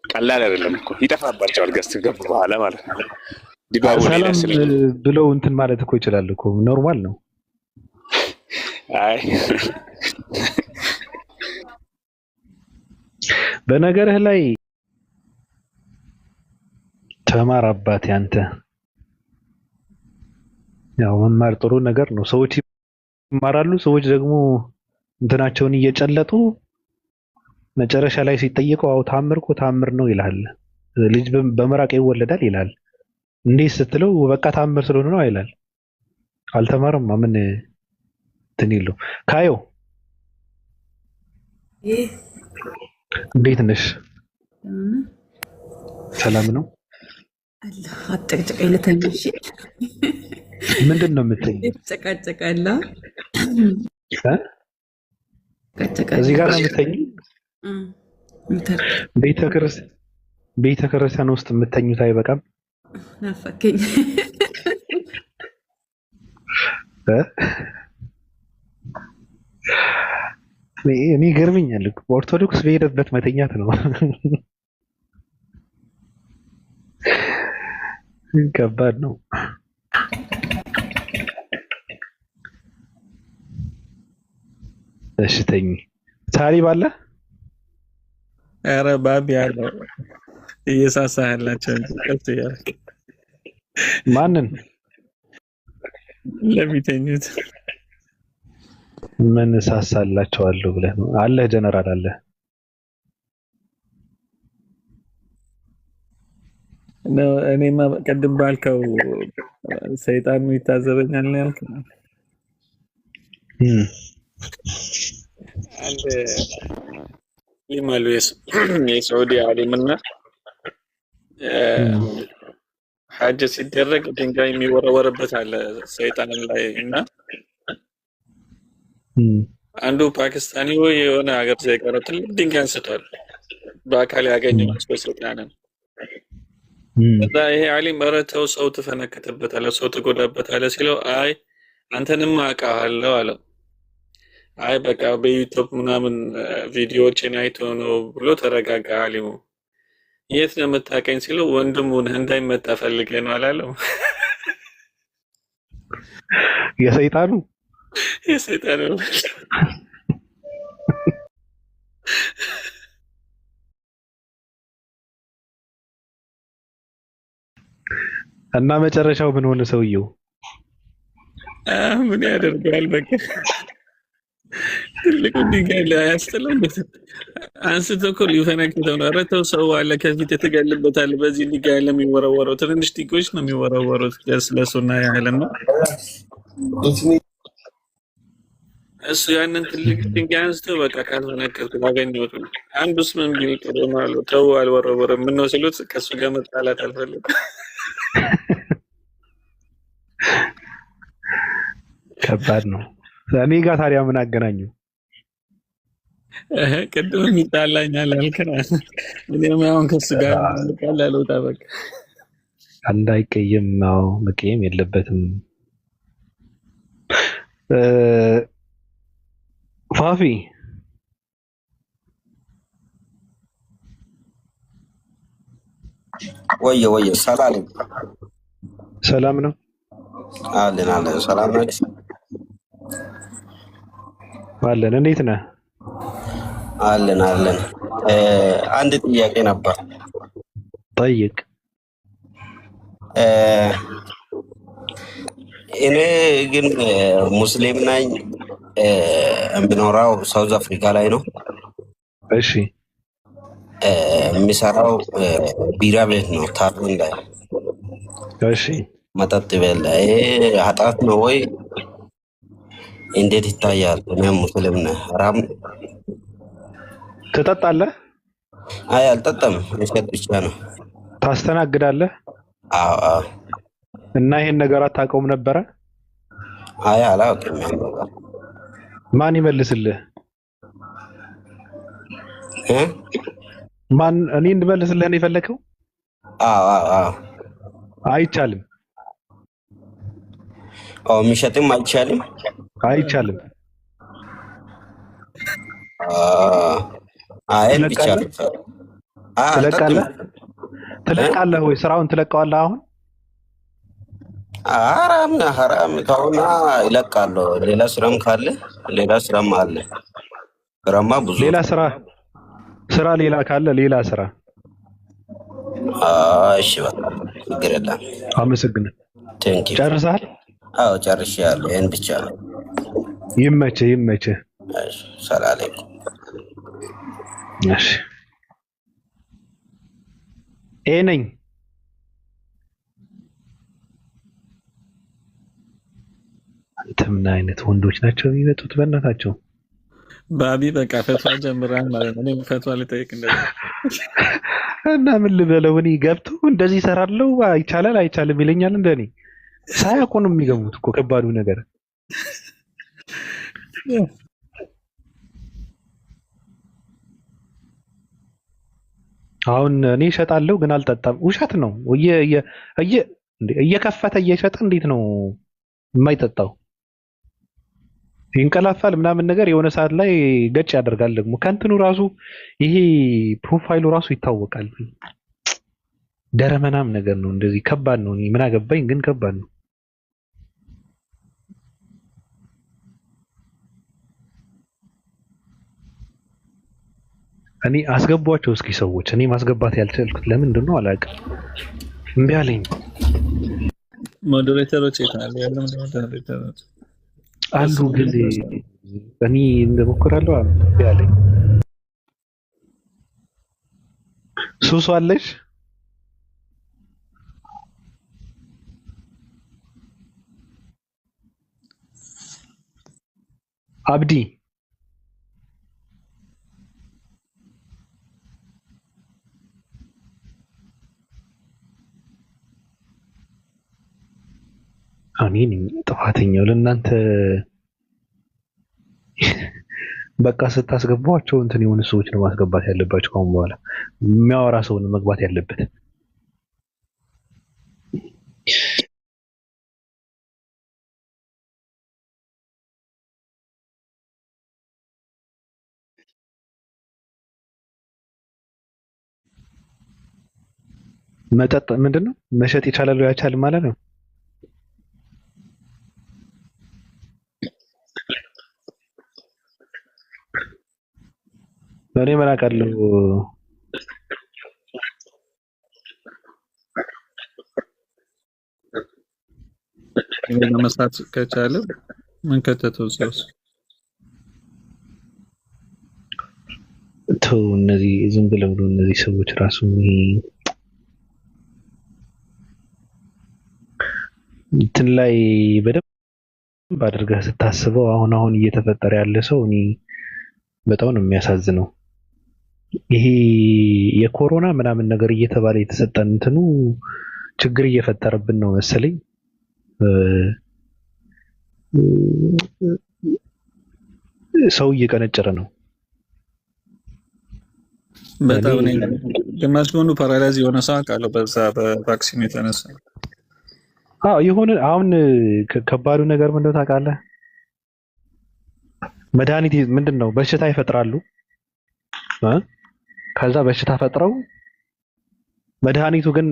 ቀላል አይደለም እኮ ይጠፋባቸዋል። ገስ ገቡ በኋላ ማለት ነው። ዲባቡ ሰላም ብለው እንትን ማለት እኮ ይችላል እኮ ኖርማል ነው። አይ በነገርህ ላይ ተማር አባቴ አንተ። ያው መማር ጥሩ ነገር ነው። ሰዎች ይማራሉ። ሰዎች ደግሞ እንትናቸውን እየጨለጡ መጨረሻ ላይ ሲጠየቀው አው ታምር ነው ይላል። ልጅ በመራቅ ይወለዳል ይላል። እንዴት ስትለው በቃ ታምር ስለሆነ ነው ይላል። አልተማረም። ምን እንትን ይለው ካዮ እንዴት ነሽ? ሰላም ነው። አላህ አጨቅጨቀኝ ልተኝሽ። ምንድን ነው የምትይኝ? ጨቃጨቃላ እዚህ ጋር ነው የምትተኝ? ቤተክርስቲያን ውስጥ የምተኙት አይበቃም? ናፈከኝ። እኔ ገርመኛል። ኦርቶዶክስ በሄደበት መተኛት ነው። ከባድ ነው። እሺ ተኝ። ታሪብ አለ? ኧረ ባቢ አለው እየሳሳ ያላቸው እንጂ ቀጥ ማንን ለሚተኙት ምን ሳሳላቸዋለሁ ብለህ ነው? አለ ጀነራል አለ። ነው እኔማ ቀድም ባልከው ሰይጣኑ ይታዘበኛል ነው ያልከው። አንድ ሊማሉ የሳዑዲ ዓሊምና ሐጅ ሲደረግ ድንጋይ የሚወረወርበት አለ ሰይጣን ላይ እና አንዱ ፓኪስታኒ ወይ የሆነ ሀገር ዜጋ ነው ትልቅ ድንጋይ አንስቷል። በአካል ያገኘው ሰይጣንን እዛ ይሄ ዓሊም ኧረ ተው ሰው ትፈነክትበታለህ፣ ሰው ትጎዳበታለህ ሲለው አይ አንተንም አውቃለሁ አለው። አይ በቃ በዩቲዩብ ምናምን ቪዲዮዎችን አይቶ ነው ብሎ ተረጋጋ ዓሊሙ። የት ነው የምታውቀኝ ሲለው ወንድሙን እንዳይመጣ ፈልገህ ነው አላለው። የሰይጣኑ እና መጨረሻው ምን ሆነ? ሰውየው ምን ያደርጋል? በቃ ትልቁ ድንጋይ ላይ ያስጥለው አንስቶ እኮ ሊፈነክተው ነው። ኧረ ተው ሰው አለ ከፊት ትገልበታል። በዚህ ድንጋይ ለሚወረወረው ትንንሽ ድንጋዮች ነው የሚወረወሩት። ስለሱና ያህልና እሱ ያንን ትልቅ ድንጋይ አንስቶ በቃ ካልፈነከትኩት አገኘሁት። አንዱስ ምን ቢል ጥሩ ነው አለው። ተው አልወረወረም። ምነው ሲሉት ከእሱ ጋር መጣላት አልፈልግም። ከባድ ነው። እኔ ጋር ታዲያ ምን አገናኘው? ቅድም ይጣላኛል አልከና እኔም አሁን ከእሱ ጋር ቃል አልወጣ በቃ እንዳይቀየም ነው። መቀየም የለበትም። ፋፊ ወየ ሰላም ነው አለን ሰላም ናችሁ? አለን። እንዴት ነህ? አለን አንድ ጥያቄ ነበር። ጠይቅ። እኔ ግን ሙስሊም ነኝ። የምኖረው ሳውዝ አፍሪካ ላይ ነው። እሺ። የሚሰራው ቢራ ቤት ነው፣ ታርጉን ላይ። እሺ። መጠጥ ቤት ላይ። ኃጢአት ነው ወይ? እንዴት ይታያል? እኔ ሙስሊም ነኝ። ሐራም ትጠጣለህ? አይ አልጠጣም፣ መሸጥ ብቻ ነው። ታስተናግዳለህ? አዎ። እና ይሄን ነገር አታውቀውም ነበረ? አይ አላውቅም። ማን ይመልስልህ? ማን? እኔ እንድመልስልህ ነው የፈለከው? አዎ። አይቻልም። የሚሸጥም አይቻልም። አይቻልም። አይ ብቻ ትለቃለህ ወይ? ስራውን ትለቀዋለህ አሁን? ሐራም ከሆነ ይለቃለሁ። ሌላ ስራም ካለ ሌላ ስራም አለ። ስራማ ብዙ ሌላ ስራ ሌላ ካለ ሌላ ስራ። እሺ በቃ ችግር የለም። አመሰግናለሁ። ቴንኪው። ጨርሰሃል? አዎ ጨርሻለሁ። ይሄን ብቻ ነው። ይመችህ። ሰላም አለይኩም። እሺ። ነኝ አንተ ምን አይነት ወንዶች ናቸው የሚመጡት? በእናታቸው ባቢ በቃ ፈቷ ጀምራን ማለት ነው። እኔም ፈቷ ልጠይቅ እንደዚህ እና ምን ልበለው? እኔ ገብቶ እንደዚህ እሰራለሁ ይቻላል አይቻልም ይለኛል። እንደኔ ሳያውቁ ነው የሚገቡት እኮ። ከባዱ ነገር አሁን እኔ እሸጣለሁ ግን አልጠጣም። ውሸት ነው። እየከፈተ እየሸጠ እንዴት ነው የማይጠጣው? ይንቀላፋል ምናምን ነገር የሆነ ሰዓት ላይ ገጭ ያደርጋል። ደግሞ ከእንትኑ ራሱ ይሄ ፕሮፋይሉ ራሱ ይታወቃል። ደረመናም ነገር ነው። እንደዚህ ከባድ ነው። እኔ ምን አገባኝ ግን ከባድ ነው። እኔ አስገቧቸው እስኪ ሰዎች። እኔ ማስገባት ያልቻልኩት ለምንድን ነው አላውቅም። እምቢ አለኝ። ሞዴሬተሮች ይታሉ ያለው ሞዴሬተሮች አሉ ግን እኔ እንደሞክራለሁ እምቢ አለኝ። ሱሱ አለሽ? አብዲ እኔ ጥፋተኛው ለእናንተ በቃ ስታስገቧቸው እንትን የሆኑ ሰዎች ነው ማስገባት ያለባቸው። ከአሁን በኋላ የሚያወራ ሰው ነው መግባት ያለበት። መጠጥ ምንድን ነው? መሸጥ ይቻላል ወይ አይቻልም ማለት ነው? እኔ ምን አውቃለሁ? መስራት ከቻለ ምን ከተተው ሰውስ ተው እነዚህ ዝም ብለው ነው እነዚህ ሰዎች ራሱ እንትን ላይ በደንብ አድርገህ ስታስበው አሁን እየተፈጠረ ያለ ሰው እኔ በጣም ነው የሚያሳዝነው። ይሄ የኮሮና ምናምን ነገር እየተባለ የተሰጠን እንትኑ ችግር እየፈጠረብን ነው መሰለኝ። ሰው እየቀነጨረ ነው። በጣም ግማሽ ጎኑ ፓራላይዝ የሆነ ሰው አውቃለሁ በዛ በቫክሲን የተነሳ። የሆነ አሁን ከባዱ ነገር ምንድነው ታውቃለህ? መድኃኒት ምንድን ነው በሽታ ይፈጥራሉ። ከዛ በሽታ ፈጥረው መድኃኒቱ ግን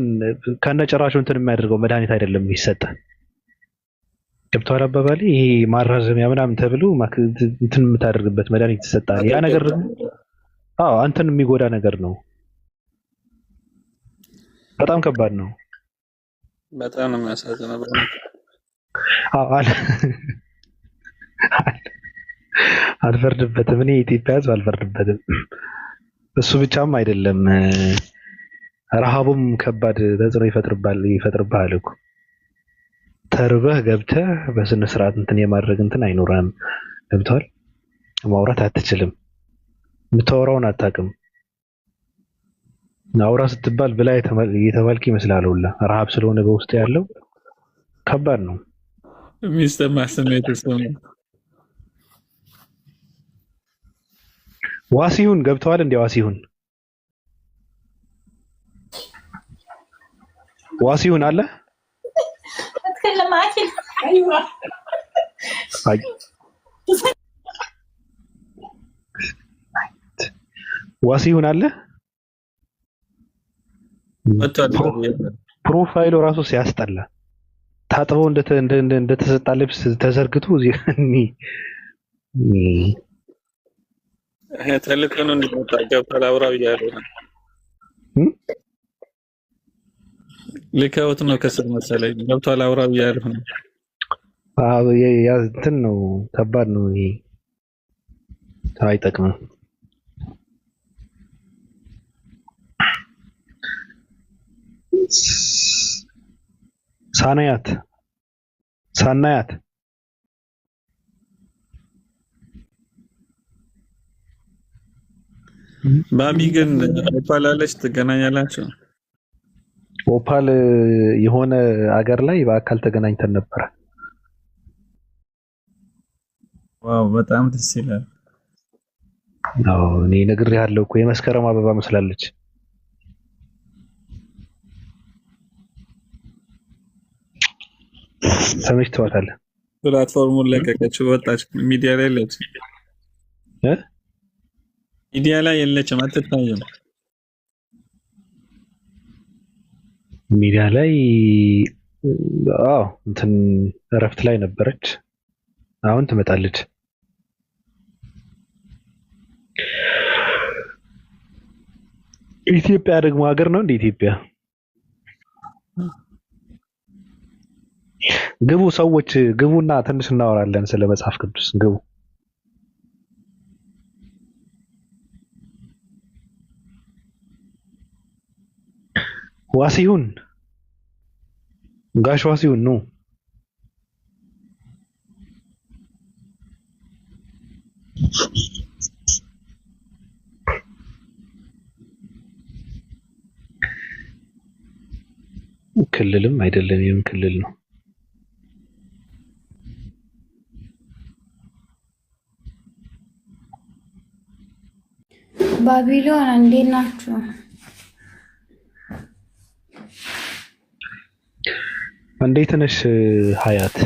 ከነጭራሹ እንትን የሚያደርገው መድኃኒት አይደለም የሚሰጥ። ገብቶሃል አባባሌ? ይሄ ማራዘሚያ ምናምን ተብሎ እንትን የምታደርግበት መድኃኒት ይሰጣል። ያ ነገር አንተን የሚጎዳ ነገር ነው። በጣም ከባድ ነው። በጣም ነው የሚያሳዝነው። አልፈርድበትም። እኔ የኢትዮጵያ ሕዝብ አልፈርድበትም። እሱ ብቻም አይደለም፣ ረሃቡም ከባድ ተጽዕኖ ይፈጥርብሃል እኮ። ተርበህ ገብተህ በስነ ስርዓት እንትን የማድረግ እንትን አይኖርህም። ገብቶሃል? ማውራት አትችልም። የምታወራውን አታውቅም። አውራ ስትባል ብላ የተባልክ ይመስላል ሁላ። ረሃብ ስለሆነ በውስጥ ያለው ከባድ ነው። የሚሰማ ስሜት ዋሲሁን ገብተዋል እንዴ? ዋሲሁን አለ ዋሲሁን አለ። ፕሮፋይሉ ራሱ ሲያስጠላ ታጥቦ እንደተሰጣ ልብስ ተዘርግቶ ተልእኮ ነው እንዲመጣ ገብቷል። አውራው እያሉ ነው ልከውት ነው ከስር መሰለኝ። ገብቷል። አውራው እያሉ ነው። እንትን ነው ከባድ ነው ይሄ። አይጠቅምም። ሳናያት ባቢ ግን ኦፓል አለች ትገናኛላችሁ? ኦፓል የሆነ አገር ላይ በአካል ተገናኝተን ነበር። ዋው በጣም ደስ ይላል። እኔ ነግሬሃለሁ እኮ የመስከረም አበባ መስላለች። ተመችቷታል። ፕላትፎርሙን ለቀቀችው፣ ወጣች። ሚዲያ ላይ የለችም። ሚዲያ ላይ የለችም፣ አትታይም። ሚዲያ ላይ እንትን እረፍት ላይ ነበረች። አሁን ትመጣለች። ኢትዮጵያ ደግሞ ሀገር ነው እንደ ኢትዮጵያ። ግቡ ሰዎች ግቡና ትንሽ እናወራለን ስለ መጽሐፍ ቅዱስ ግቡ። ዋሲሁን ጋሽ ዋሲሁን ነው። ክልልም አይደለም፣ የምን ክልል ነው? ባቢሎን እንዴት ናችሁ? እንዴት ነሽ ሀያት?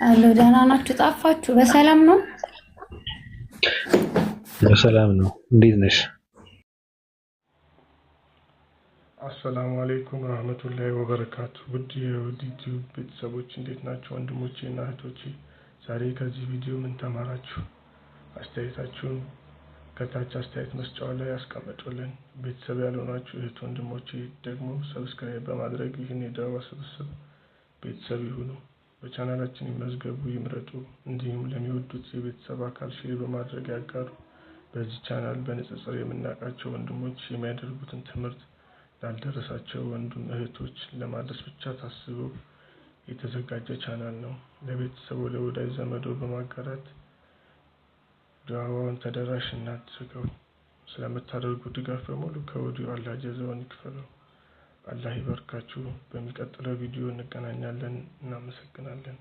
አሎ ደህና ናችሁ? ጠፋችሁ። በሰላም ነው? በሰላም ነው። እንዴት ነሽ? አሰላሙ አለይኩም ወራህመቱላሂ ወበረካቱ። ውድ የዩቲዩብ ቤተሰቦች እንዴት ናቸው? ወንድሞቼ እና እህቶቼ ዛሬ ከዚህ ቪዲዮ ምን ተማራችሁ? አስተያየታችሁን ከታች አስተያየት መስጫው ላይ ያስቀምጡልን። ቤተሰብ ያልሆናችሁ እህት ወንድሞቼ ደግሞ ሰብስክራይብ በማድረግ ይህን የዳዋ ስብስብ ቤተሰብ ይሁኑ። በቻናላችን ይመዝገቡ፣ ይምረጡ። እንዲሁም ለሚወዱት የቤተሰብ አካል ሼር በማድረግ ያጋሩ። በዚህ ቻናል በንጽጽር የምናውቃቸው ወንድሞች የሚያደርጉትን ትምህርት ላልደረሳቸው ወንድም እህቶች ለማድረስ ብቻ ታስቦ የተዘጋጀ ቻናል ነው። ለቤተሰቡ ለወዳጅ ዘመዶ በማጋራት ዳዕዋውን ተደራሽ እናድርገው። ስለምታደርጉ ድጋፍ በሙሉ ከወዲሁ አላህ ጀዛውን ይክፈለው። አላህ ይባርካችሁ። በሚቀጥለው ቪዲዮ እንገናኛለን። እናመሰግናለን።